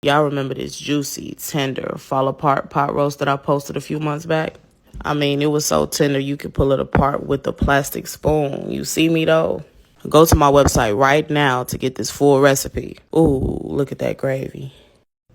Y'all remember this juicy, tender, fall apart pot roast that I posted a few months back? I mean, it was so tender you could pull it apart with a plastic spoon. You see me though? Go to my website right now to get this full recipe. Ooh, look at that gravy.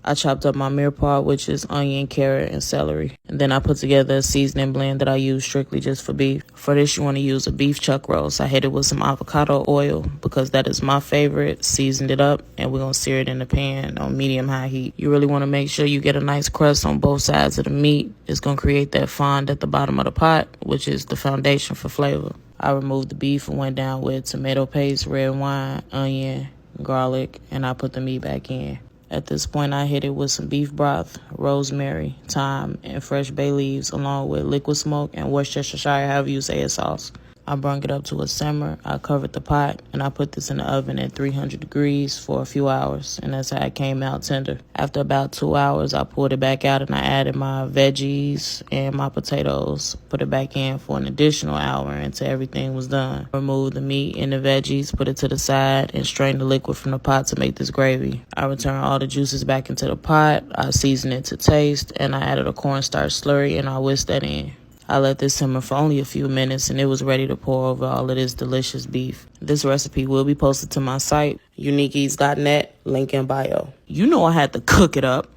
I chopped up my mirepoix, which is onion, carrot, and celery. And then I put together a seasoning blend that I use strictly just for beef. For this, you want to use a beef chuck roast. I hit it with some avocado oil because that is my favorite. Seasoned it up, and we're going to sear it in the pan on medium-high heat. You really want to make sure you get a nice crust on both sides of the meat. It's going to create that fond at the bottom of the pot, which is the foundation for flavor. I removed the beef and went down with tomato paste, red wine, onion, garlic, and I put the meat back in. At this point, I hit it with some beef broth, rosemary, thyme, and fresh bay leaves, along with liquid smoke and Worcestershire, however you say it, sauce. I brung it up to a simmer. I covered the pot, and I put this in the oven at 300 degrees for a few hours, and that's how it came out tender. After about 2 hours, I pulled it back out, and I added my veggies and my potatoes. Put it back in for an additional hour until everything was done. Removed the meat and the veggies, put it to the side, and strained the liquid from the pot to make this gravy. I returned all the juices back into the pot. I seasoned it to taste, and I added a cornstarch slurry, and I whisked that in. I let this simmer for only a few minutes and it was ready to pour over all of this delicious beef. This recipe will be posted to my site, uniqueats.net, link in bio. You know I had to cook it up.